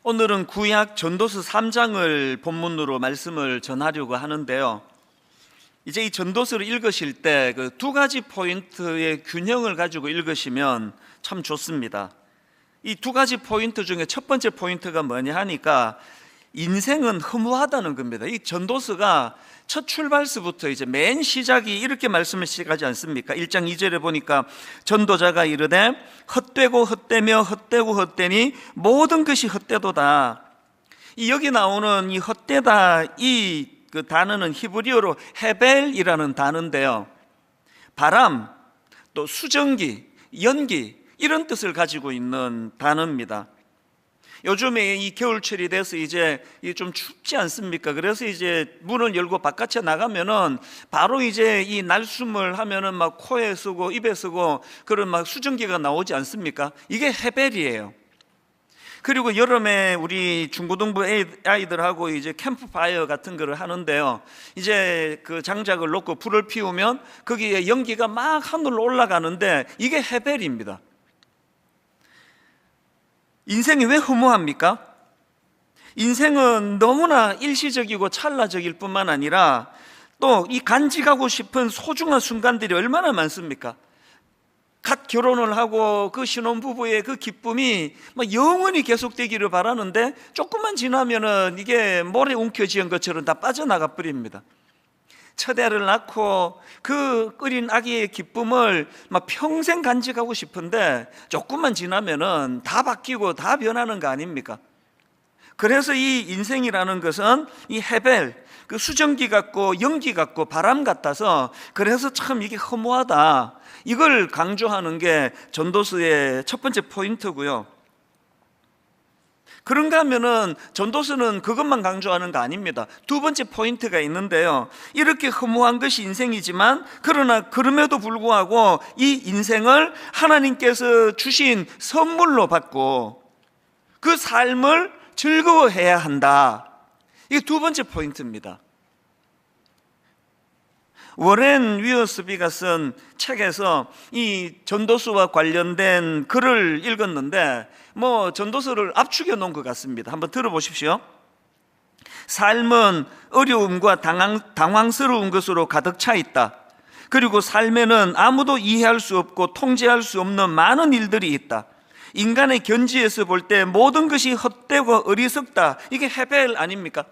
오늘은 구약 전도서 3장을 본문으로 말씀을 전하려고 하는데요. 이제 이 전도서를 읽으실 때 그 두 가지 포인트의 균형을 가지고 읽으시면 참 좋습니다. 이 두 가지 포인트 중에 첫 번째 포인트가 뭐냐 하니까 인생은 허무하다는 겁니다. 이 전도서가 첫 출발서부터 이제 맨 시작이 이렇게 말씀을 시작하지 않습니까? 1장 2절에 보니까 전도자가 이르되 헛되고 헛되며 헛되고 헛되니 모든 것이 헛되도다. 이 여기 나오는 이 헛되다 이 그 단어는 히브리어로 헤벨이라는 단어인데요. 바람, 또 수증기, 연기 이런 뜻을 가지고 있는 단어입니다. 요즘에 이 겨울철이 돼서 이제 좀 춥지 않습니까? 그래서 이제 문을 열고 바깥에 나가면은 바로 이제 이 날숨을 하면은 막 코에 쓰고 입에 쓰고 그런 막 수증기가 나오지 않습니까? 이게 헤벨이에요. 그리고 여름에 우리 중고등부 아이들하고 이제 캠프파이어 같은 거를 하는데요. 이제 그 장작을 놓고 불을 피우면 거기에 연기가 막 하늘로 올라가는데 이게 헤벨입니다. 인생이 왜 허무합니까? 인생은 너무나 일시적이고 찰나적일 뿐만 아니라 또 이 간직하고 싶은 소중한 순간들이 얼마나 많습니까? 갓 결혼을 하고 그 신혼부부의 그 기쁨이 막 영원히 계속되기를 바라는데 조금만 지나면은 이게 모래 움켜쥐은 것처럼 다 빠져나가 버립니다. 첫 애를 낳고 그 끓인 아기의 기쁨을 막 평생 간직하고 싶은데 조금만 지나면은 다 바뀌고 다 변하는 거 아닙니까? 그래서 이 인생이라는 것은 이 헤벨, 그 수증기 같고 연기 같고 바람 같아서 그래서 참 이게 허무하다. 이걸 강조하는 게 전도서의 첫 번째 포인트고요. 그런가 하면은 전도서는 그것만 강조하는 거 아닙니다. 두 번째 포인트가 있는데요. 이렇게 허무한 것이 인생이지만 그러나 그럼에도 불구하고 이 인생을 하나님께서 주신 선물로 받고 그 삶을 즐거워해야 한다. 이게 두 번째 포인트입니다. 워렌 위어스비가 쓴 책에서 이 전도서와 관련된 글을 읽었는데 전도서를 압축해 놓은 것 같습니다. 한번 들어보십시오. 삶은 어려움과 당황스러운 것으로 가득 차 있다. 그리고 삶에는 아무도 이해할 수 없고 통제할 수 없는 많은 일들이 있다. 인간의 견지에서 볼 때 모든 것이 헛되고 어리석다. 이게 헤벨 아닙니까?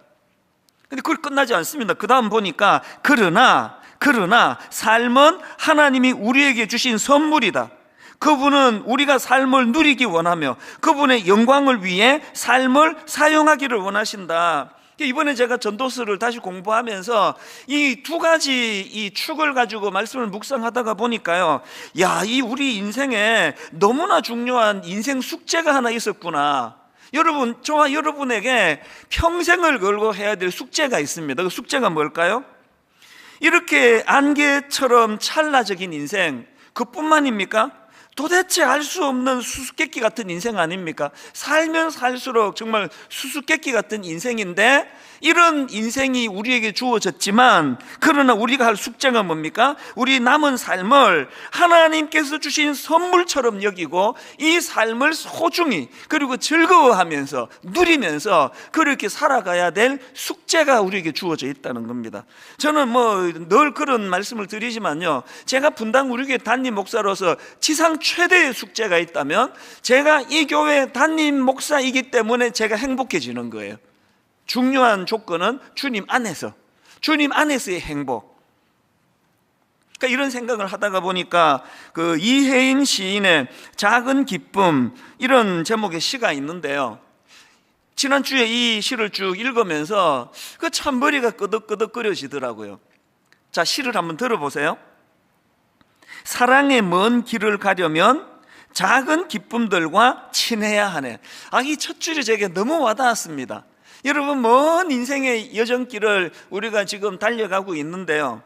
근데 그걸 끝나지 않습니다. 그 다음 보니까 그러나 삶은 하나님이 우리에게 주신 선물이다. 그분은 우리가 삶을 누리기 원하며 그분의 영광을 위해 삶을 사용하기를 원하신다. 이번에 제가 전도서를 다시 공부하면서 이 두 가지 이 축을 가지고 말씀을 묵상하다가 보니까요, 이 우리 인생에 너무나 중요한 인생 숙제가 하나 있었구나. 여러분, 저와 여러분에게 평생을 걸고 해야 될 숙제가 있습니다. 그 숙제가 뭘까요? 이렇게 안개처럼 찰나적인 인생, 그뿐만입니까? 도대체 알 수 없는 수수께끼 같은 인생 아닙니까? 살면 살수록 정말 수수께끼 같은 인생인데 이런 인생이 우리에게 주어졌지만 그러나 우리가 할 숙제가 뭡니까? 우리 남은 삶을 하나님께서 주신 선물처럼 여기고 이 삶을 소중히 그리고 즐거워하면서 누리면서 그렇게 살아가야 될 숙제가 우리에게 주어져 있다는 겁니다. 저는 늘 그런 말씀을 드리지만요, 제가 분당 우리 교회 담임 목사로서 지상 최대의 숙제가 있다면 제가 이 교회 담임 목사이기 때문에 제가 행복해지는 거예요. 중요한 조건은 주님 안에서의 행복. 그러니까 이런 생각을 하다가 보니까 그 이혜인 시인의 작은 기쁨, 이런 제목의 시가 있는데요, 지난주에 이 시를 쭉 읽으면서 그 참 머리가 끄덕끄덕거려지더라고요. 자, 시를 한번 들어보세요. 사랑의 먼 길을 가려면 작은 기쁨들과 친해야 하네. 이 첫 줄이 제게 너무 와닿았습니다. 여러분, 먼 인생의 여정길을 우리가 지금 달려가고 있는데요,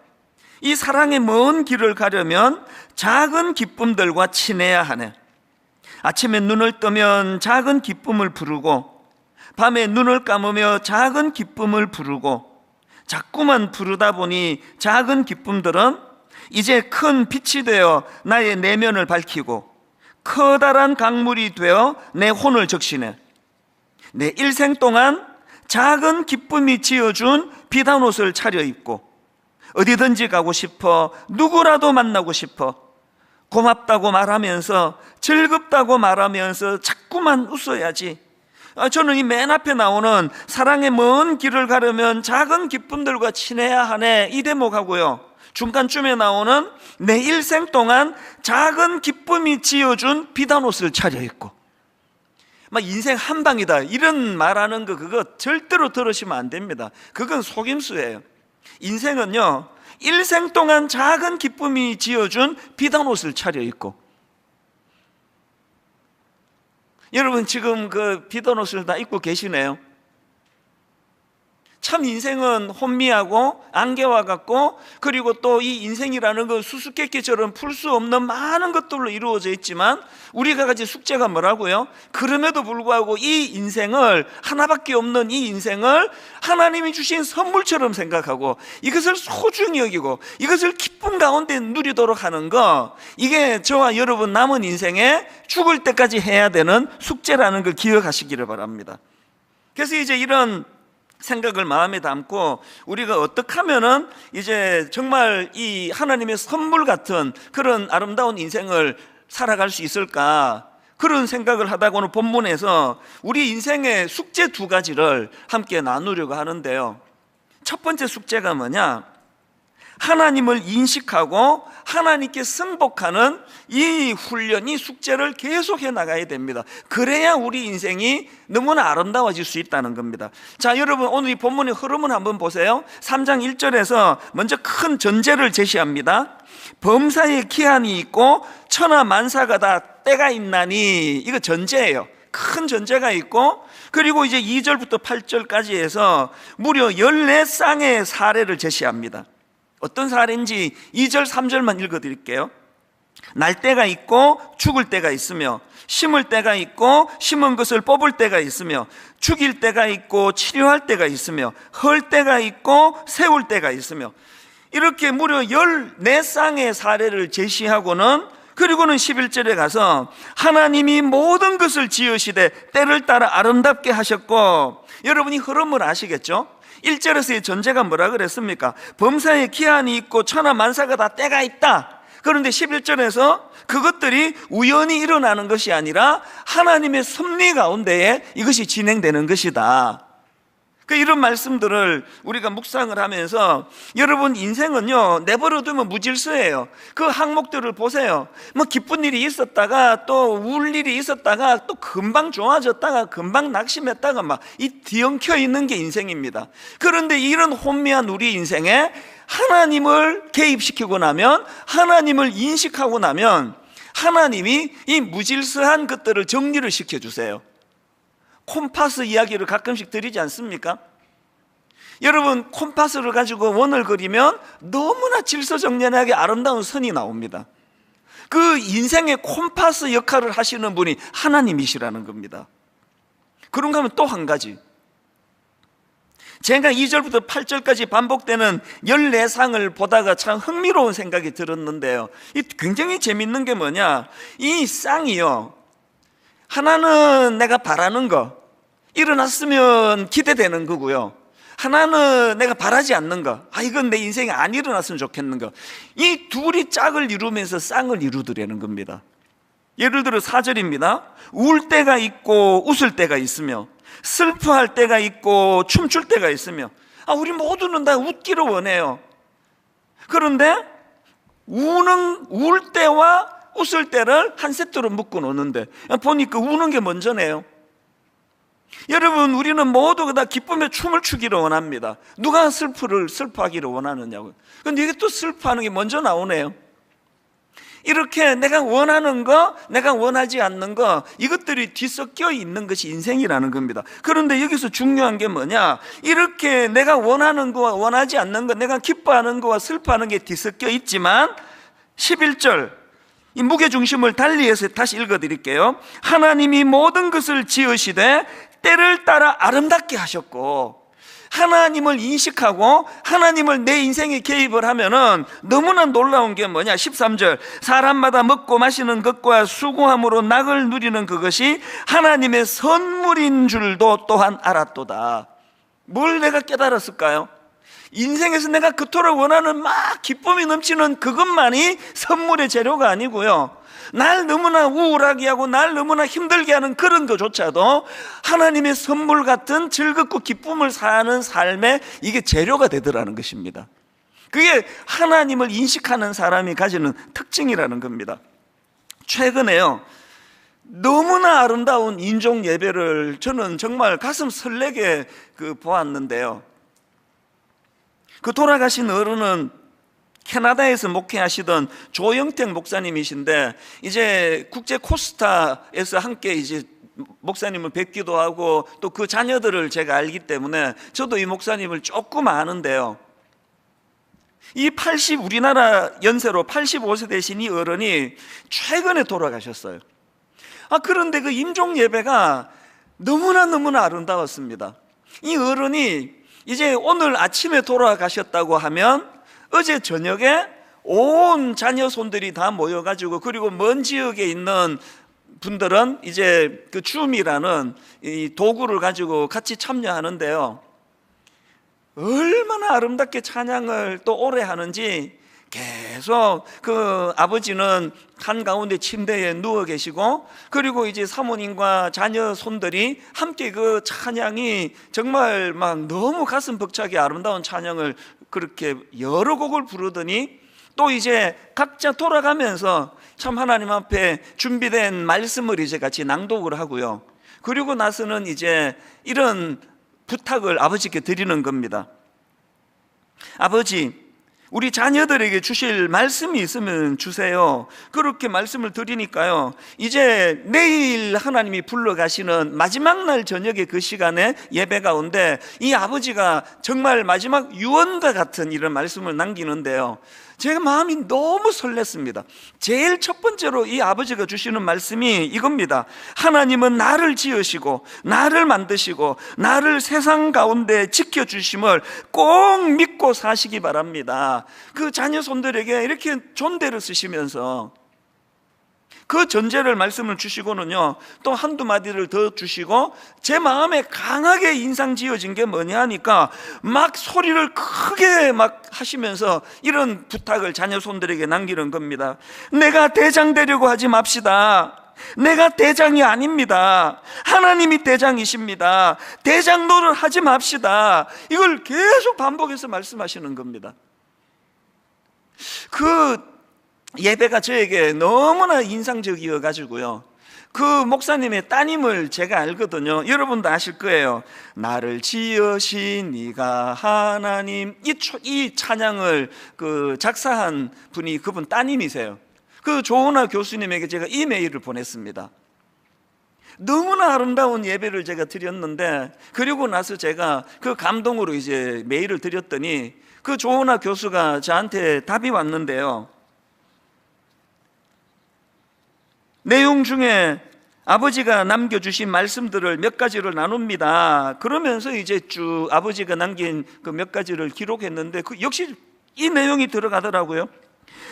이 사랑의 먼 길을 가려면 작은 기쁨들과 친해야 하네. 아침에 눈을 뜨면 작은 기쁨을 부르고 밤에 눈을 감으며 작은 기쁨을 부르고 자꾸만 부르다 보니 작은 기쁨들은 이제 큰 빛이 되어 나의 내면을 밝히고 커다란 강물이 되어 내 혼을 적시네. 내 일생 동안 작은 기쁨이 지어준 비단옷을 차려입고 어디든지 가고 싶어, 누구라도 만나고 싶어, 고맙다고 말하면서, 즐겁다고 말하면서 자꾸만 웃어야지. 저는 이 맨 앞에 나오는 사랑의 먼 길을 가려면 작은 기쁨들과 친해야 하네, 이 대목하고요, 중간쯤에 나오는 내 일생 동안 작은 기쁨이 지어준 비단옷을 차려입고, 막 인생 한 방이다 이런 말하는 거, 그거 절대로 들으시면 안 됩니다. 그건 속임수예요. 인생은요, 일생 동안 작은 기쁨이 지어준 비단옷을 차려입고, 여러분 지금 그 비단옷을 다 입고 계시네요. 참 인생은 혼미하고 안개와 같고, 그리고 또 이 인생이라는 건 수수께끼처럼 풀 수 없는 많은 것들로 이루어져 있지만, 우리가 가진 숙제가 뭐라고요? 그럼에도 불구하고 이 인생을, 하나밖에 없는 이 인생을 하나님이 주신 선물처럼 생각하고 이것을 소중히 여기고 이것을 기쁨 가운데 누리도록 하는 거, 이게 저와 여러분 남은 인생에 죽을 때까지 해야 되는 숙제라는 걸 기억하시기를 바랍니다. 그래서 이제 이런 생각을 마음에 담고 우리가 어떻게 하면은 이제 정말 이 하나님의 선물 같은 그런 아름다운 인생을 살아갈 수 있을까, 그런 생각을 하다가 오늘 본문에서 우리 인생의 숙제 두 가지를 함께 나누려고 하는데요. 첫 번째 숙제가 뭐냐? 하나님을 인식하고 하나님께 승복하는 이 훈련, 이 숙제를 계속해 나가야 됩니다. 그래야 우리 인생이 너무나 아름다워질 수 있다는 겁니다. 자, 여러분 오늘 이 본문의 흐름을 한번 보세요. 3장 1절에서 먼저 큰 전제를 제시합니다. 범사에 기한이 있고 천하 만사가 다 때가 있나니, 이거 전제예요. 큰 전제가 있고, 그리고 이제 2절부터 8절까지 해서 무려 14쌍의 사례를 제시합니다. 어떤 사례인지 2절 3절만 읽어드릴게요. 날 때가 있고 죽을 때가 있으며, 심을 때가 있고 심은 것을 뽑을 때가 있으며, 죽일 때가 있고 치료할 때가 있으며, 헐 때가 있고 세울 때가 있으며, 이렇게 무려 14쌍의 사례를 제시하고는, 그리고는 11절에 가서 하나님이 모든 것을 지으시되 때를 따라 아름답게 하셨고, 여러분이 흐름을 아시겠죠? 1절에서의 전제가 뭐라 그랬습니까? 범사에 기한이 있고 천하 만사가 다 때가 있다. 그런데 11절에서 그것들이 우연히 일어나는 것이 아니라 하나님의 섭리 가운데에 이것이 진행되는 것이다. 이런 말씀들을 우리가 묵상을 하면서, 여러분 인생은요, 내버려두면 무질서예요. 그 항목들을 보세요. 뭐 기쁜 일이 있었다가 또 울 일이 있었다가 또 금방 좋아졌다가 금방 낙심했다가 막 이 뒤엉켜 있는 게 인생입니다. 그런데 이런 혼미한 우리 인생에 하나님을 개입시키고 나면, 하나님을 인식하고 나면 하나님이 이 무질서한 것들을 정리를 시켜주세요. 콤파스 이야기를 가끔씩 드리지 않습니까? 여러분, 콤파스를 가지고 원을 그리면 너무나 질서정연하게 아름다운 선이 나옵니다. 그 인생의 콤파스 역할을 하시는 분이 하나님이시라는 겁니다. 그런가 하면 또 한 가지, 제가 2절부터 8절까지 반복되는 14상을 보다가 참 흥미로운 생각이 들었는데요, 이 굉장히 재밌는 게 뭐냐, 이 쌍이요, 하나는 내가 바라는 거, 일어났으면 기대되는 거고요, 하나는 내가 바라지 않는 거, 이건 내 인생에 안 일어났으면 좋겠는 거, 이 둘이 짝을 이루면서 쌍을 이루더라는 겁니다. 예를 들어 4절입니다. 울 때가 있고 웃을 때가 있으며, 슬퍼할 때가 있고 춤출 때가 있으며. 우리 모두는 다 웃기를 원해요. 그런데 울 때와 웃을 때를 한 세트로 묶어 놓는데 보니까 우는 게 먼저네요. 여러분, 우리는 모두 다 기쁨의 춤을 추기를 원합니다. 누가 슬퍼하기를 원하느냐고요. 근데 이게 또 슬퍼하는 게 먼저 나오네요. 이렇게 내가 원하는 거, 내가 원하지 않는 거, 이것들이 뒤섞여 있는 것이 인생이라는 겁니다. 그런데 여기서 중요한 게 뭐냐, 이렇게 내가 원하는 거와 원하지 않는 거, 내가 기뻐하는 거와 슬퍼하는 게 뒤섞여 있지만 11절 이 무게중심을 달리해서 다시 읽어드릴게요. 하나님이 모든 것을 지으시되 때를 따라 아름답게 하셨고, 하나님을 인식하고 하나님을 내 인생에 개입을 하면은 너무나 놀라운 게 뭐냐? 13절, 사람마다 먹고 마시는 것과 수고함으로 낙을 누리는 그것이 하나님의 선물인 줄도 또한 알았도다. 뭘 내가 깨달았을까요? 인생에서 내가 그토록 원하는 막 기쁨이 넘치는 그것만이 선물의 재료가 아니고요, 날 너무나 우울하게 하고 날 너무나 힘들게 하는 그런 것조차도 하나님의 선물 같은 즐겁고 기쁨을 사는 삶의 이게 재료가 되더라는 것입니다. 그게 하나님을 인식하는 사람이 가지는 특징이라는 겁니다. 최근에요, 너무나 아름다운 인종 예배를 저는 정말 가슴 설레게 보았는데요, 그 돌아가신 어른은 캐나다에서 목회하시던 조영택 목사님이신데, 이제 국제 코스타에서 함께 이제 목사님을 뵙기도 하고 또 그 자녀들을 제가 알기 때문에 저도 이 목사님을 조금 아는데요, 이 우리나라 연세로 85세 되신 이 어른이 최근에 돌아가셨어요. 그런데 그 임종 예배가 너무나 아름다웠습니다. 이 어른이 이제 오늘 아침에 돌아가셨다고 하면 어제 저녁에 온 자녀 손들이 다 모여가지고, 그리고 먼 지역에 있는 분들은 이제 그 줌이라는 이 도구를 가지고 같이 참여하는데요, 얼마나 아름답게 찬양을 또 오래 하는지 계속 그 아버지는 한가운데 침대에 누워 계시고, 그리고 이제 사모님과 자녀 손들이 함께 그 찬양이 정말 막 너무 가슴 벅차게 아름다운 찬양을 그렇게 여러 곡을 부르더니, 또 이제 각자 돌아가면서 참 하나님 앞에 준비된 말씀을 이제 같이 낭독을 하고요, 그리고 나서는 이제 이런 부탁을 아버지께 드리는 겁니다. 아버지, 우리 자녀들에게 주실 말씀이 있으면 주세요. 그렇게 말씀을 드리니까요, 이제 내일 하나님이 불러가시는 마지막 날 저녁에 그 시간에 예배 가운데 이 아버지가 정말 마지막 유언과 같은 이런 말씀을 남기는데요, 제가 마음이 너무 설렜습니다. 제일 첫 번째로 이 아버지가 주시는 말씀이 이겁니다. 하나님은 나를 지으시고 나를 만드시고 나를 세상 가운데 지켜주심을 꼭 믿고 사시기 바랍니다. 그 자녀 손들에게 이렇게 존대를 쓰시면서 그 전제를 말씀을 주시고는요, 또 한두 마디를 더 주시고, 제 마음에 강하게 인상 지어진 게 뭐냐 하니까 막 소리를 크게 막 하시면서 이런 부탁을 자녀 손들에게 남기는 겁니다. 내가 대장 되려고 하지 맙시다. 내가 대장이 아닙니다. 하나님이 대장이십니다. 대장 노릇 하지 맙시다. 이걸 계속 반복해서 말씀하시는 겁니다. 그 예배가 저에게 너무나 인상적이어 가지고요, 그 목사님의 따님을 제가 알거든요. 여러분도 아실 거예요. 나를 지으신 네가 하나님, 이 찬양을 작사한 분이 그분 따님이세요. 그 조은아 교수님에게 제가 이메일을 보냈습니다. 너무나 아름다운 예배를 제가 드렸는데, 그리고 나서 제가 그 감동으로 이제 메일을 드렸더니 그 조은아 교수가 저한테 답이 왔는데요, 내용 중에 아버지가 남겨주신 말씀들을 몇 가지를 나눕니다. 그러면서 이제 쭉 아버지가 남긴 그 몇 가지를 기록했는데, 역시 이 내용이 들어가더라고요.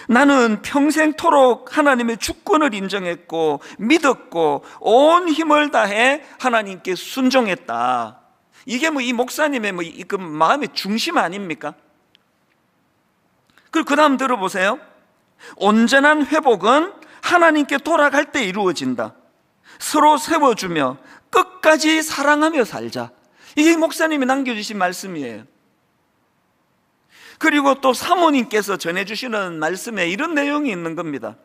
나는 평생토록 하나님의 주권을 인정했고 믿었고 온 힘을 다해 하나님께 순종했다. 이게 이 목사님의 그 마음의 중심 아닙니까? 그리고 그 다음 들어보세요. 온전한 회복은 하나님께 돌아갈 때 이루어진다. 서로 세워주며 끝까지 사랑하며 살자. 이게 목사님이 남겨주신 말씀이에요. 그리고 또 사모님께서 전해주시는 말씀에 이런 내용이 있는 겁니다.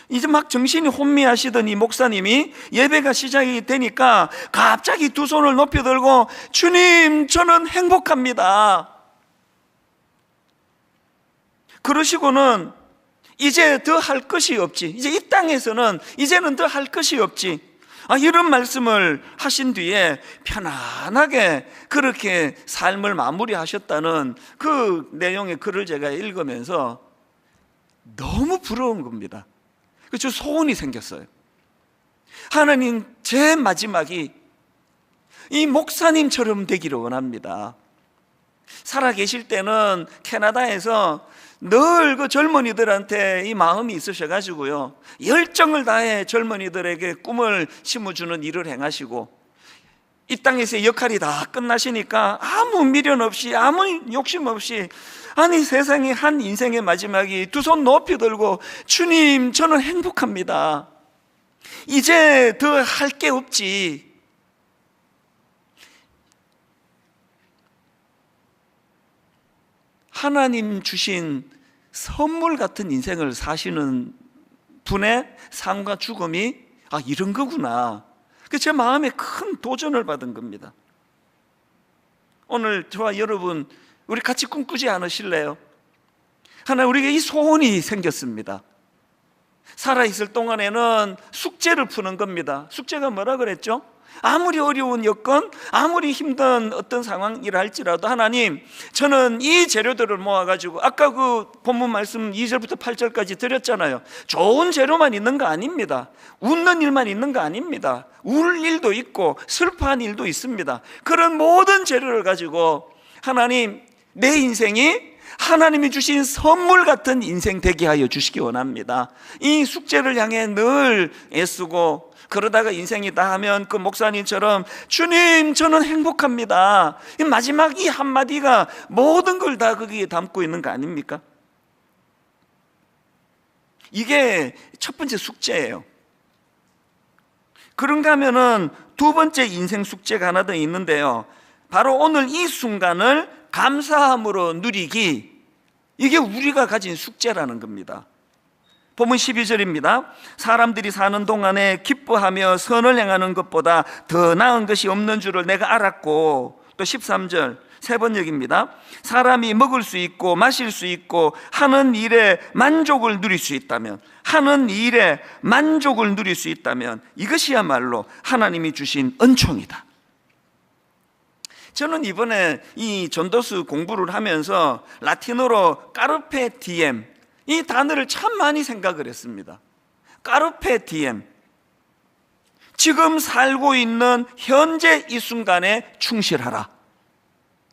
이제 막 정신이 혼미하시던 이 목사님이 예배가 시작이 되니까 갑자기 두 손을 높이 들고, 주님, 저는 행복합니다. 그러시고는 이제 더 할 것이 없지, 이제 이 땅에서는 이제는 더 할 것이 없지, 이런 말씀을 하신 뒤에 편안하게 그렇게 삶을 마무리하셨다는 그 내용의 글을 제가 읽으면서 너무 부러운 겁니다. 그래서 소원이 생겼어요. 하나님, 제 마지막이 이 목사님처럼 되기를 원합니다. 살아계실 때는 캐나다에서 늘 그 젊은이들한테 이 마음이 있으셔가지고요, 열정을 다해 젊은이들에게 꿈을 심어주는 일을 행하시고, 이 땅에서의 역할이 다 끝나시니까 아무 미련 없이, 아무 욕심 없이, 아니 세상에 한 인생의 마지막이 두 손 높이 들고, 주님 저는 행복합니다, 이제 더 할 게 없지. 하나님 주신 선물 같은 인생을 사시는 분의 삶과 죽음이 이런 거구나. 제 마음에 큰 도전을 받은 겁니다. 오늘 저와 여러분, 우리 같이 꿈꾸지 않으실래요? 하나 우리에게 이 소원이 생겼습니다. 살아있을 동안에는 숙제를 푸는 겁니다. 숙제가 뭐라 그랬죠? 아무리 어려운 여건, 아무리 힘든 어떤 상황이라 할지라도, 하나님 저는 이 재료들을 모아가지고, 아까 그 본문 말씀 2절부터 8절까지 드렸잖아요. 좋은 재료만 있는 거 아닙니다. 웃는 일만 있는 거 아닙니다. 울 일도 있고 슬퍼한 일도 있습니다. 그런 모든 재료를 가지고 하나님, 내 인생이 하나님이 주신 선물 같은 인생 되게 하여 주시기 원합니다. 이 숙제를 향해 늘 애쓰고, 그러다가 인생이 다 하면 그 목사님처럼 주님 저는 행복합니다, 이 마지막 이 한마디가 모든 걸 다 거기에 담고 있는 거 아닙니까? 이게 첫 번째 숙제예요. 그런가 하면은 두 번째 인생 숙제가 하나 더 있는데요, 바로 오늘 이 순간을 감사함으로 누리기, 이게 우리가 가진 숙제라는 겁니다. 본문 12절입니다. 사람들이 사는 동안에 기뻐하며 선을 행하는 것보다 더 나은 것이 없는 줄을 내가 알았고, 또 13절 세 번역입니다. 사람이 먹을 수 있고 마실 수 있고 하는 일에 만족을 누릴 수 있다면, 하는 일에 만족을 누릴 수 있다면 이것이야말로 하나님이 주신 은총이다. 저는 이번에 이 전도서 공부를 하면서 라틴어로 까르페 디엠, 이 단어를 참 많이 생각을 했습니다. 까르페 디엠, 지금 살고 있는 현재 이 순간에 충실하라.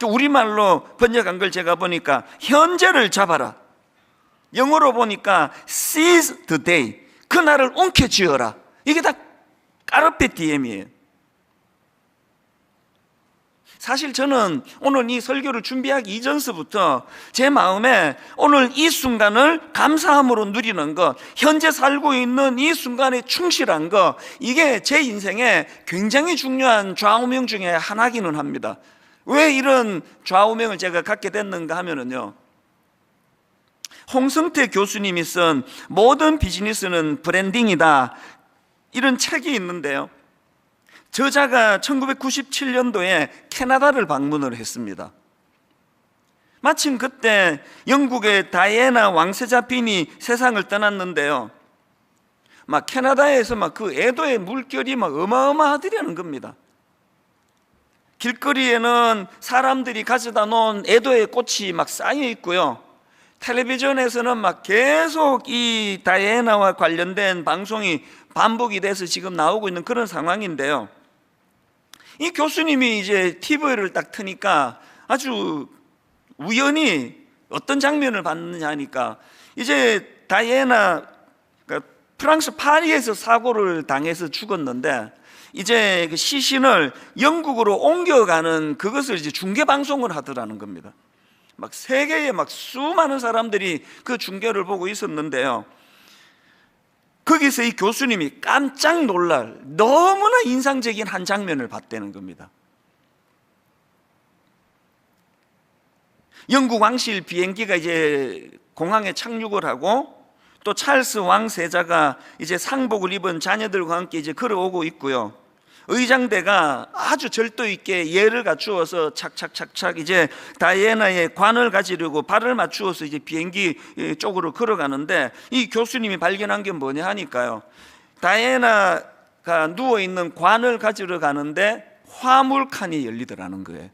우리말로 번역한 걸 제가 보니까 현재를 잡아라. 영어로 보니까 seize the day, 그날을 움켜쥐어라. 이게 다 까르페 디엠이에요. 사실 저는 오늘 이 설교를 준비하기 이전서부터 제 마음에 오늘 이 순간을 감사함으로 누리는 것, 현재 살고 있는 이 순간에 충실한 것, 이게 제 인생에 굉장히 중요한 좌우명 중에 하나기는 합니다. 왜 이런 좌우명을 제가 갖게 됐는가 하면은요, 홍성태 교수님이 쓴 모든 비즈니스는 브랜딩이다, 이런 책이 있는데요, 저자가 1997년도에 캐나다를 방문을 했습니다. 마침 그때 영국의 다이애나 왕세자빈이 세상을 떠났는데요, 막 캐나다에서 막 그 애도의 물결이 막 어마어마하더라는 겁니다. 길거리에는 사람들이 가져다 놓은 애도의 꽃이 막 쌓여 있고요, 텔레비전에서는 막 계속 이 다이애나와 관련된 방송이 반복이 돼서 지금 나오고 있는 그런 상황인데요, 이 교수님이 이제 TV를 딱 트니까 아주 우연히 어떤 장면을 봤느냐 하니까, 이제 다이애나, 그러니까 프랑스 파리에서 사고를 당해서 죽었는데, 이제 그 시신을 영국으로 옮겨가는 그것을 이제 중계 방송을 하더라는 겁니다. 막 세계에 막 수많은 사람들이 그 중계를 보고 있었는데요, 거기서 이 교수님이 깜짝 놀랄 너무나 인상적인 한 장면을 봤다는 겁니다. 영국 왕실 비행기가 이제 공항에 착륙을 하고, 또 찰스 왕세자가 이제 상복을 입은 자녀들과 함께 이제 걸어오고 있고요, 의장대가 아주 절도 있게 예를 갖추어서 착착착착 이제 다이애나의 관을 가지려고 발을 맞추어서 이제 비행기 쪽으로 걸어가는데, 이 교수님이 발견한 게 뭐냐 하니까요, 다이애나가 누워있는 관을 가지러 가는데 화물칸이 열리더라는 거예요.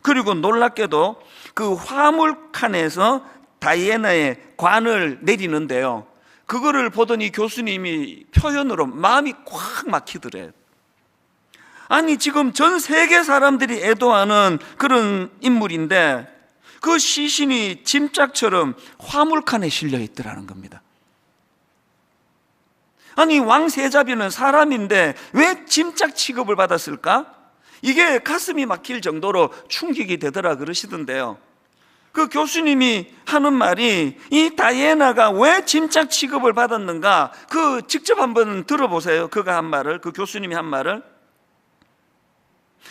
그리고 놀랍게도 그 화물칸에서 다이애나의 관을 내리는데요, 그거를 보더니 교수님이 표현으로 마음이 꽉 막히더래요. 아니 지금 전 세계 사람들이 애도하는 그런 인물인데 그 시신이 짐짝처럼 화물칸에 실려 있더라는 겁니다. 아니 왕세자비는 사람인데 왜 짐짝 취급을 받았을까? 이게 가슴이 막힐 정도로 충격이 되더라 그러시던데요. 그 교수님이 하는 말이 이 다이애나가 왜 짐짝 취급을 받았는가, 그 직접 한번 들어보세요. 그가 한 말을, 그 교수님이 한 말을.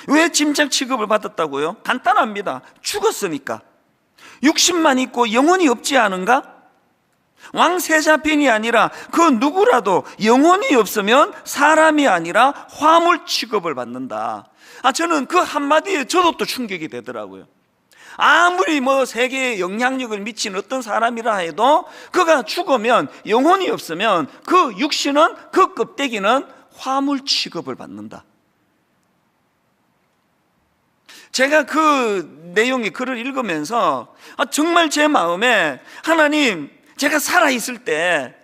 왜 짐짝 취급을 받았다고요? 간단합니다. 죽었으니까. 육신만 있고 영혼이 없지 않은가? 왕세자빈이 아니라 그 누구라도 영혼이 없으면 사람이 아니라 화물 취급을 받는다. 저는 그 한마디에 저도 또 충격이 되더라고요. 아무리 세계에 영향력을 미친 어떤 사람이라 해도 그가 죽으면, 영혼이 없으면 그 육신은, 그 껍데기는 화물 취급을 받는다. 제가 그 내용의 글을 읽으면서 정말 제 마음에, 하나님, 제가 살아있을 때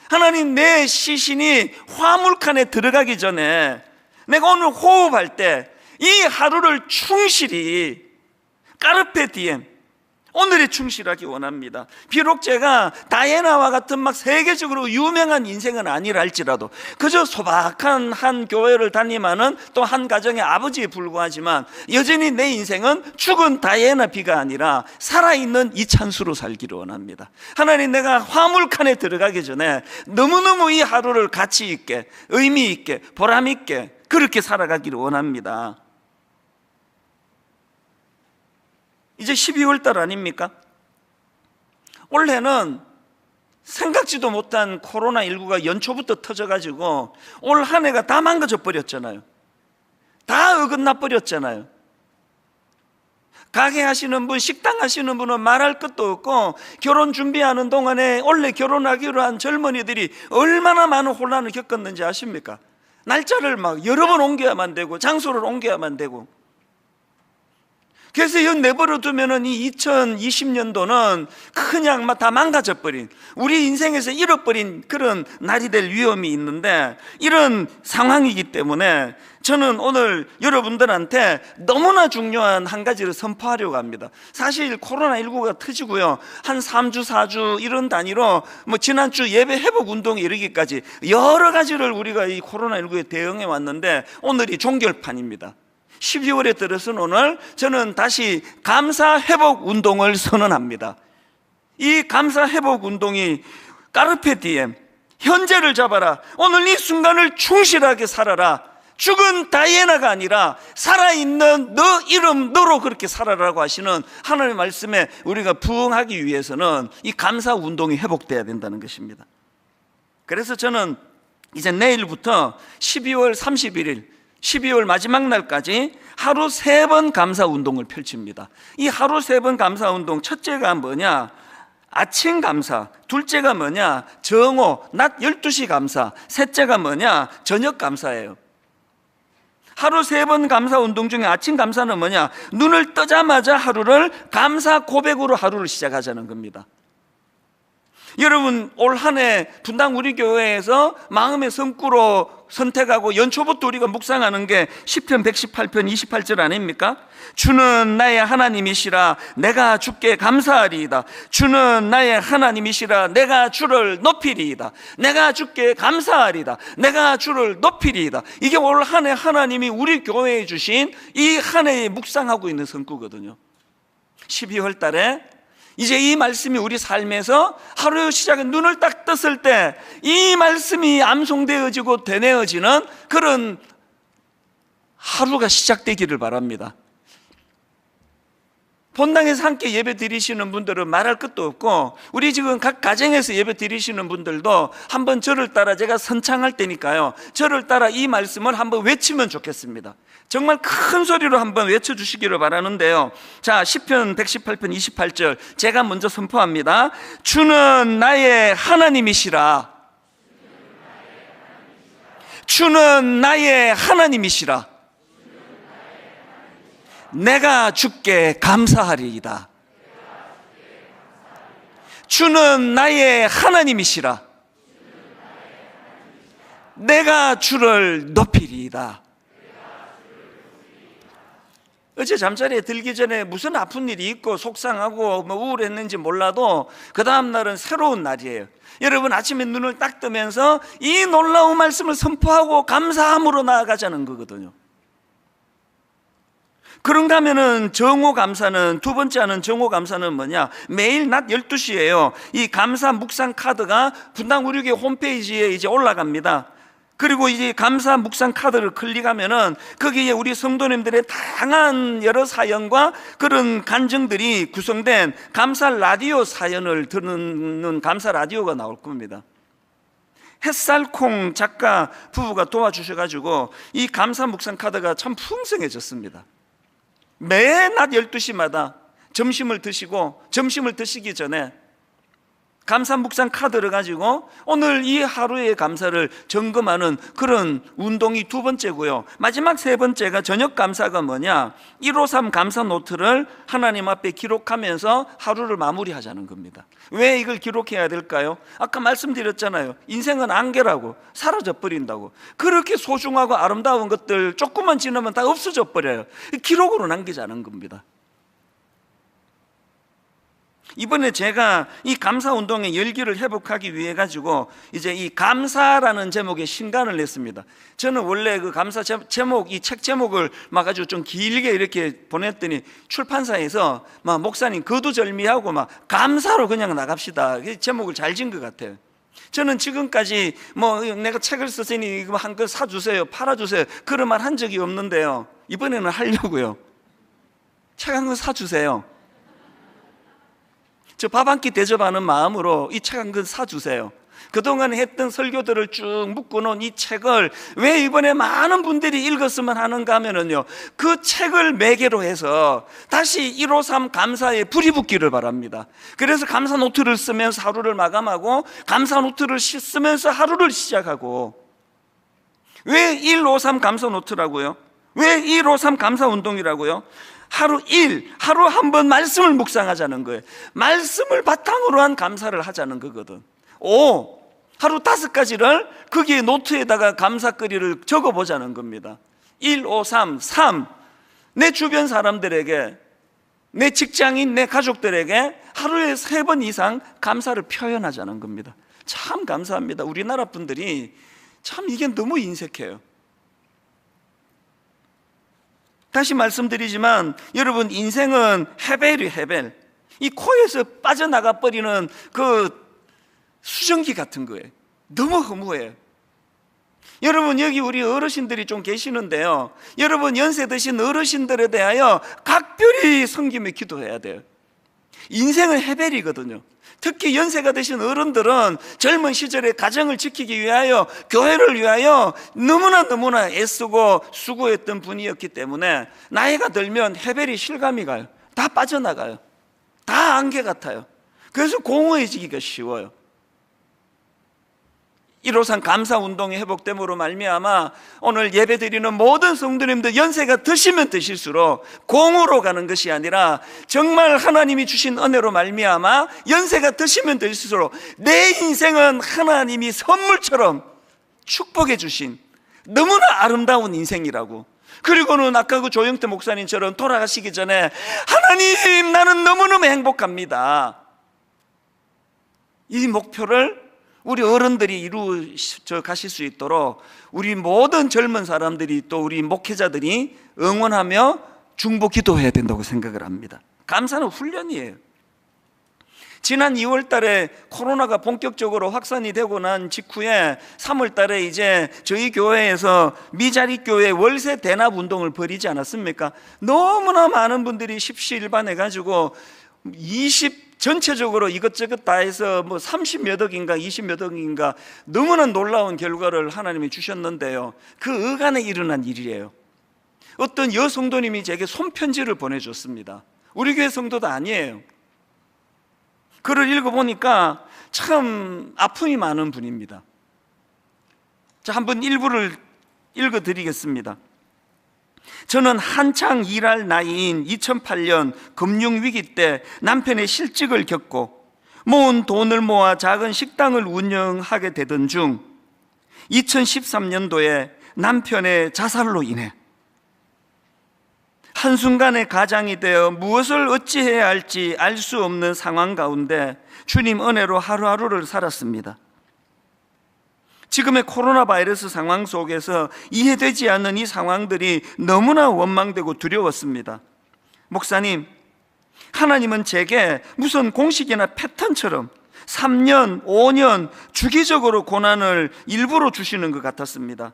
하나님, 내 시신이 화물칸에 들어가기 전에, 내가 오늘 호흡할 때 이 하루를 충실히, 까르페 디엠, 오늘에 충실하기 원합니다. 비록 제가 다이애나와 같은 막 세계적으로 유명한 인생은 아니라 할지라도 그저 소박한 한 교회를 다니면은 또 한 가정의 아버지에 불과하지만 여전히 내 인생은 죽은 다이애나 비가 아니라 살아있는 이찬수로 살기를 원합니다. 하나님, 내가 화물칸에 들어가기 전에 너무너무 이 하루를 가치 있게, 의미 있게, 보람 있게 그렇게 살아가기를 원합니다. 이제 12월 달 아닙니까? 올해는 생각지도 못한 코로나19가 연초부터 터져가지고 올 한 해가 다 망가져 버렸잖아요. 다 어긋나 버렸잖아요. 가게 하시는 분, 식당 하시는 분은 말할 것도 없고, 결혼 준비하는 동안에 원래 결혼하기로 한 젊은이들이 얼마나 많은 혼란을 겪었는지 아십니까? 날짜를 막 여러 번 옮겨야만 되고 장소를 옮겨야만 되고. 그래서 이거 내버려 두면은 이 2020년도는 그냥 막 다 망가져버린, 우리 인생에서 잃어버린 그런 날이 될 위험이 있는데, 이런 상황이기 때문에 저는 오늘 여러분들한테 너무나 중요한 한 가지를 선포하려고 합니다. 사실 코로나19가 터지고요, 한 3주, 4주 이런 단위로 지난주 예배 회복 운동에 이르기까지 여러 가지를 우리가 이 코로나19에 대응해 왔는데, 오늘이 종결판입니다. 12월에 들어선 오늘 저는 다시 감사 회복 운동을 선언합니다. 이 감사 회복 운동이 까르페 디엠, 현재를 잡아라, 오늘 이 순간을 충실하게 살아라, 죽은 다이애나가 아니라 살아있는 너 이름 너로 그렇게 살아라고 하시는 하나님의 말씀에 우리가 부응하기 위해서는 이 감사 운동이 회복돼야 된다는 것입니다. 그래서 저는 이제 내일부터 12월 31일 12월 마지막 날까지 하루 3번 감사 운동을 펼칩니다. 이 하루 3번 감사 운동, 첫째가 뭐냐? 아침 감사. 둘째가 뭐냐? 정오, 낮 12시 감사. 셋째가 뭐냐? 저녁 감사예요. 하루 3번 감사 운동 중에 아침 감사는 뭐냐? 눈을 뜨자마자 하루를 감사 고백으로 하루를 시작하자는 겁니다. 여러분, 올 한 해 분당 우리 교회에서 마음의 성구로 선택하고 연초부터 우리가 묵상하는 게 시편 118편 28절 아닙니까? 주는 나의 하나님이시라 내가 주께 감사하리이다. 주는 나의 하나님이시라 내가 주를 높이리이다. 내가 주께 감사하리이다. 내가 주를 높이리이다. 이게 올 한 해 하나님이 우리 교회에 주신 이 한 해에 묵상하고 있는 성구거든요. 12월 달에 이제 이 말씀이 우리 삶에서 하루 시작에 눈을 딱 떴을 때 이 말씀이 암송되어지고 되뇌어지는 그런 하루가 시작되기를 바랍니다. 본당에서 함께 예배 드리시는 분들은 말할 것도 없고, 우리 지금 각 가정에서 예배 드리시는 분들도 한번 저를 따라, 제가 선창할 때니까요, 저를 따라 이 말씀을 한번 외치면 좋겠습니다. 정말 큰 소리로 한번 외쳐주시기를 바라는데요. 자, 시편 118편 28절 제가 먼저 선포합니다. 주는 나의 하나님이시라. 주는 나의 하나님이시라. 내가 주께 감사하리이다. 주는 나의 하나님이시라. 내가 주를 높이리이다. 어제 잠자리에 들기 전에 무슨 아픈 일이 있고 속상하고 뭐 우울했는지 몰라도 그 다음 날은 새로운 날이에요. 여러분, 아침에 눈을 딱 뜨면서 이 놀라운 말씀을 선포하고 감사함으로 나아가자는 거거든요. 그런가 하면은 정오감사는, 두 번째 하는 정오감사는 뭐냐? 매일 낮 12시에요. 이 감사 묵상 카드가 분당 우리 교회 홈페이지에 이제 올라갑니다. 그리고 이제 감사 묵상 카드를 클릭하면은 거기에 우리 성도님들의 다양한 여러 사연과 그런 간증들이 구성된 감사 라디오 사연을 듣는 감사 라디오가 나올 겁니다. 햇살콩 작가 부부가 도와주셔가지고 이 감사 묵상 카드가 참 풍성해졌습니다. 매 낮 12시마다 점심을 드시기 전에 감사 묵상 카드를 가지고 오늘 이 하루의 감사를 점검하는 그런 운동이 두 번째고요. 마지막 세 번째가 저녁 감사가 뭐냐? 153 감사 노트를 하나님 앞에 기록하면서 하루를 마무리하자는 겁니다. 왜 이걸 기록해야 될까요? 아까 말씀드렸잖아요. 인생은 안개라고, 사라져 버린다고. 그렇게 소중하고 아름다운 것들 조금만 지나면 다 없어져 버려요. 기록으로 남기자는 겁니다. 이번에 제가 이 감사 운동의 열기를 회복하기 위해 가지고 이제 이 감사라는 제목의 신간을 냈습니다. 저는 원래 그 감사 제목, 이 책 제목을 막 아주 좀 길게 이렇게 보냈더니 출판사에서 막 목사님 거두절미하고 막 감사로 그냥 나갑시다. 제목을 잘 지은 것 같아요. 저는 지금까지 뭐 내가 책을 썼으니 이거 한 권 사주세요, 팔아주세요 그런 말 한 적이 없는데요. 이번에는 하려고요. 책 한 권 사주세요. 저 밥 한 끼 대접하는 마음으로 이 책 한 권 사주세요. 그동안 했던 설교들을 쭉 묶어놓은 이 책을 왜 이번에 많은 분들이 읽었으면 하는가 하면은요, 그 책을 매개로 해서 다시 153 감사에 불이 붙기를 바랍니다. 그래서 감사 노트를 쓰면서 하루를 마감하고 감사 노트를 쓰면서 하루를 시작하고. 왜 153 감사 노트라고요? 왜 153 감사 운동이라고요? 하루 한 번 말씀을 묵상하자는 거예요. 말씀을 바탕으로 한 감사를 하자는 거거든. 하루 5가지를 거기에 노트에다가 감사거리를 적어보자는 겁니다. 1, 5, 3. 내 주변 사람들에게, 내 직장인, 내 가족들에게 하루에 3번 이상 감사를 표현하자는 겁니다. 참 감사합니다. 우리나라 분들이 참 이게 너무 인색해요. 다시 말씀드리지만 여러분, 인생은 헤벨이에요. 헤벨. 이 코에서 빠져나가 버리는 그 수증기 같은 거예요. 너무 허무해요. 여러분, 여기 우리 어르신들이 좀 계시는데요, 여러분 연세 드신 어르신들에 대하여 각별히 섬기며 기도해야 돼요. 인생은 헤벨이거든요. 특히 연세가 되신 어른들은 젊은 시절에 가정을 지키기 위하여, 교회를 위하여 너무나 애쓰고 수고했던 분이었기 때문에 나이가 들면 헤벨이 실감이 가요. 다 빠져나가요. 다 안개 같아요. 그래서 공허해지기가 쉬워요. 153 감사 운동의 회복됨으로 말미암아 오늘 예배드리는 모든 성도님들 연세가 드시면 드실수록 공으로 가는 것이 아니라 정말 하나님이 주신 은혜로 말미암아 연세가 드시면 드실수록 내 인생은 하나님이 선물처럼 축복해 주신 너무나 아름다운 인생이라고. 그리고는 아까 그 조영태 목사님처럼 돌아가시기 전에 하나님, 나는 너무너무 행복합니다. 이 목표를 우리 어른들이 이루어 가실 수 있도록 우리 모든 젊은 사람들이, 또 우리 목회자들이 응원하며 중보 기도해야 된다고 생각을 합니다. 감사는 훈련이에요. 지난 2월 달에 코로나가 본격적으로 확산이 되고 난 직후에 3월 달에 이제 저희 교회에서 미자리 교회 월세 대납 운동을 벌이지 않았습니까? 너무나 많은 분들이 십시일반해 가지고 전체적으로 이것저것 다 해서 뭐 30몇 억인가 20몇 억인가 너무나 놀라운 결과를 하나님이 주셨는데요, 그 어간에 일어난 일이에요. 어떤 여성도님이 제게 손편지를 보내줬습니다. 우리 교회 성도도 아니에요. 글을 읽어보니까 참 아픔이 많은 분입니다. 자, 한번 일부를 읽어드리겠습니다. 저는 한창 일할 나이인 2008년 금융위기 때 남편의 실직을 겪고 모은 돈을 모아 작은 식당을 운영하게 되던 중 2013년도에 남편의 자살로 인해 한순간에 가장이 되어 무엇을 어찌해야 할지 알 수 없는 상황 가운데 주님 은혜로 하루하루를 살았습니다. 지금의 코로나 바이러스 상황 속에서 이해되지 않는 이 상황들이 너무나 원망되고 두려웠습니다. 목사님, 하나님은 제게 무슨 공식이나 패턴처럼 3년, 5년 주기적으로 고난을 일부러 주시는 것 같았습니다.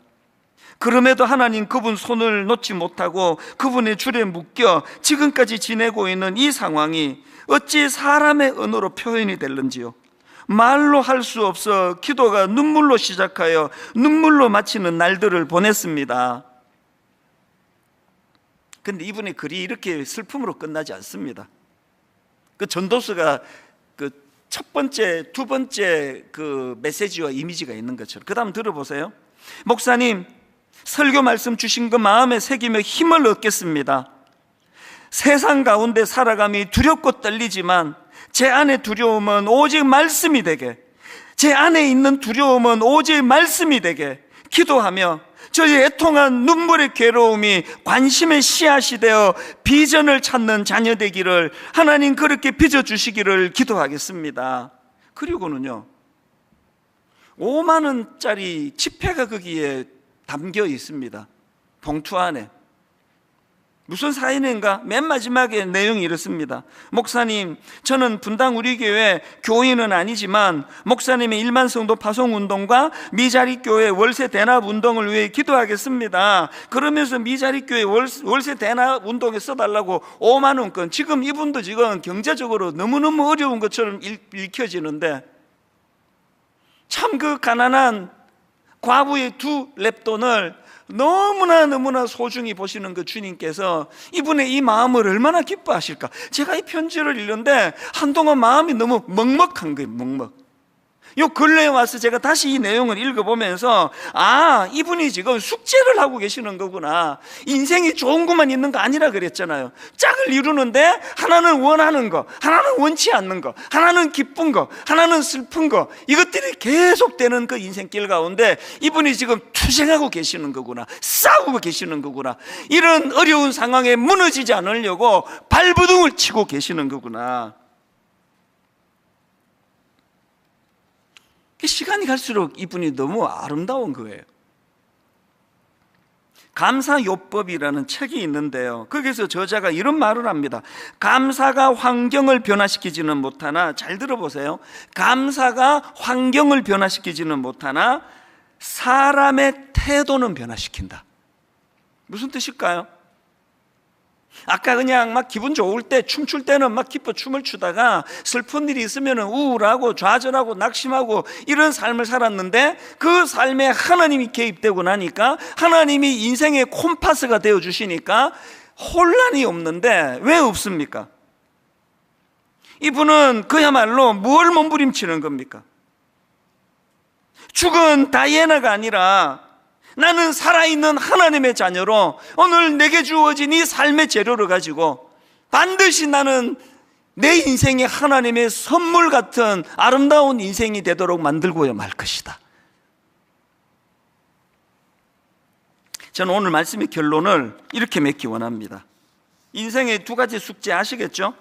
그럼에도 하나님 그분 손을 놓지 못하고 그분의 줄에 묶여 지금까지 지내고 있는 이 상황이 어찌 사람의 언어로 표현이 될는지요. 말로 할 수 없어 기도가 눈물로 시작하여 눈물로 마치는 날들을 보냈습니다. 근데 이분의 글이 이렇게 슬픔으로 끝나지 않습니다. 그 전도서가 그 첫 번째, 두 번째 그 메시지와 이미지가 있는 것처럼. 그 다음 들어보세요. 목사님, 설교 말씀 주신 그 마음에 새기며 힘을 얻겠습니다. 세상 가운데 살아감이 두렵고 떨리지만 제 안의 두려움은 오직 말씀이 되게, 제 안에 있는 두려움은 오직 말씀이 되게 기도하며 저의 애통한 눈물의 괴로움이 관심의 씨앗이 되어 비전을 찾는 자녀 되기를 하나님 그렇게 빚어주시기를 기도하겠습니다. 그리고는요, 5만 원짜리 지폐가 거기에 담겨 있습니다. 봉투 안에. 무슨 사인인가? 맨 마지막에 내용이 이렇습니다. 목사님, 저는 분당 우리 교회 교인은 아니지만 목사님의 1만 성도 파송 운동과 미자리 교회 월세 대납 운동을 위해 기도하겠습니다. 그러면서 미자리 교회 월세 대납 운동에 써달라고 5만 원권. 지금 이분도 지금 경제적으로 너무너무 어려운 것처럼 읽혀지는데, 참 그 가난한 과부의 2렙돈을 너무나 소중히 보시는 그 주님께서 이분의 이 마음을 얼마나 기뻐하실까. 제가 이 편지를 읽는데 한동안 마음이 너무 먹먹한 거예요. 먹먹. 요 근래에 와서 제가 다시 이 내용을 읽어보면서, 아, 이분이 지금 숙제를 하고 계시는 거구나. 인생이 좋은 것만 있는 거 아니라 그랬잖아요. 짝을 이루는데 하나는 원하는 거, 하나는 원치 않는 거, 하나는 기쁜 거, 하나는 슬픈 거, 이것들이 계속되는 그 인생길 가운데 이분이 지금 투쟁하고 계시는 거구나. 싸우고 계시는 거구나. 이런 어려운 상황에 무너지지 않으려고 발버둥을 치고 계시는 거구나. 시간이 갈수록 이분이 너무 아름다운 거예요. 감사요법이라는 책이 있는데요, 거기서 저자가 이런 말을 합니다. 감사가 환경을 변화시키지는 못하나, 잘 들어보세요, 감사가 환경을 변화시키지는 못하나 사람의 태도는 변화시킨다. 무슨 뜻일까요? 아까 그냥 막 기분 좋을 때, 춤출 때는 막 기뻐 춤을 추다가 슬픈 일이 있으면 우울하고 좌절하고 낙심하고 이런 삶을 살았는데, 그 삶에 하나님이 개입되고 나니까, 하나님이 인생의 콤파스가 되어주시니까 혼란이 없는데, 왜 없습니까? 이분은 그야말로 뭘 몸부림치는 겁니까? 죽은 다이애나가 아니라 나는 살아있는 하나님의 자녀로 오늘 내게 주어진 이 삶의 재료를 가지고 반드시 나는 내 인생이 하나님의 선물 같은 아름다운 인생이 되도록 만들고야 말 것이다. 저는 오늘 말씀의 결론을 이렇게 맺기 원합니다. 인생의 2가지 숙제 아시겠죠?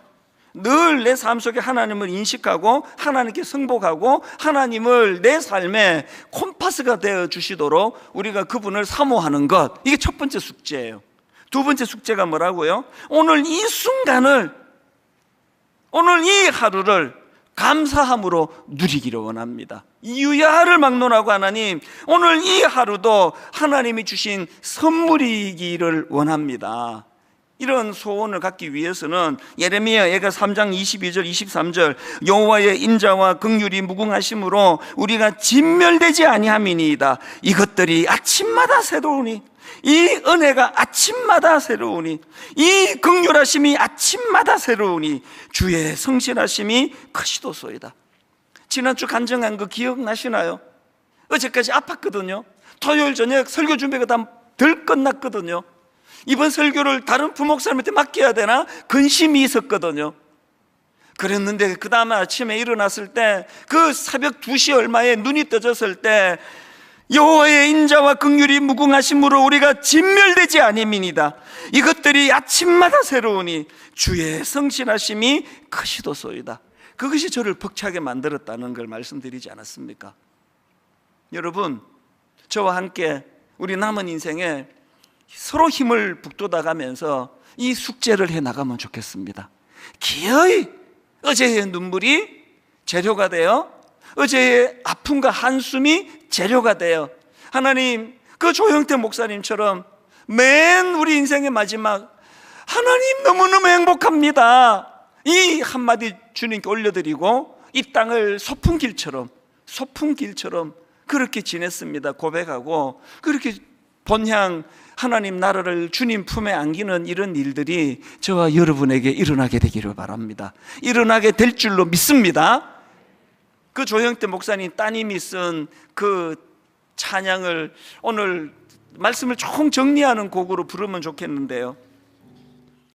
늘 내 삶 속에 하나님을 인식하고 하나님께 승복하고 하나님을 내 삶의 콤파스가 되어 주시도록 우리가 그분을 사모하는 것, 이게 첫 번째 숙제예요. 2번째 숙제가 뭐라고요? 오늘 이 순간을, 오늘 이 하루를 감사함으로 누리기를 원합니다. 유야를 막론하고 하나님, 오늘 이 하루도 하나님이 주신 선물이기를 원합니다. 이런 소원을 갖기 위해서는 예레미야 예가 3장 22절 23절 여호와의 인자와 긍휼이 무궁하심으로 우리가 진멸되지 아니함이니이다. 이것들이 아침마다 새로우니, 이 은혜가 아침마다 새로우니, 이 긍휼하심이 아침마다 새로우니 주의 성실하심이 크시도소이다. 지난주 간증한 거 기억나시나요? 어제까지 아팠거든요. 토요일 저녁 설교 준비가 다 덜 끝났거든요. 이번 설교를 다른 부목사님한테 맡겨야 되나 근심이 있었거든요. 그랬는데 그 다음 아침에 일어났을 때, 그 새벽 2시 얼마에 눈이 떠졌을 때 여호와의 인자와 긍휼이 무궁하심으로 우리가 진멸되지 아니미니다. 이것들이 아침마다 새로우니 주의 성실하심이 크시도소이다. 그것이 저를 벅차게 만들었다는 걸 말씀드리지 않았습니까? 여러분, 저와 함께 우리 남은 인생에 서로 힘을 북돋아가면서 이 숙제를 해나가면 좋겠습니다. 기어이 어제의 눈물이 재료가 되어, 어제의 아픔과 한숨이 재료가 되어, 하나님, 그 조형태 목사님처럼 맨 우리 인생의 마지막, 하나님 너무너무 행복합니다, 이 한마디 주님께 올려드리고 이 땅을 소풍길처럼 그렇게 지냈습니다. 고백하고 그렇게 본향 하나님 나라를 주님 품에 안기는 이런 일들이 저와 여러분에게 일어나게 되기를 바랍니다. 일어나게 될 줄로 믿습니다. 그 조형태 목사님 따님이 쓴 그 찬양을 오늘 말씀을 총 정리하는 곡으로 부르면 좋겠는데요.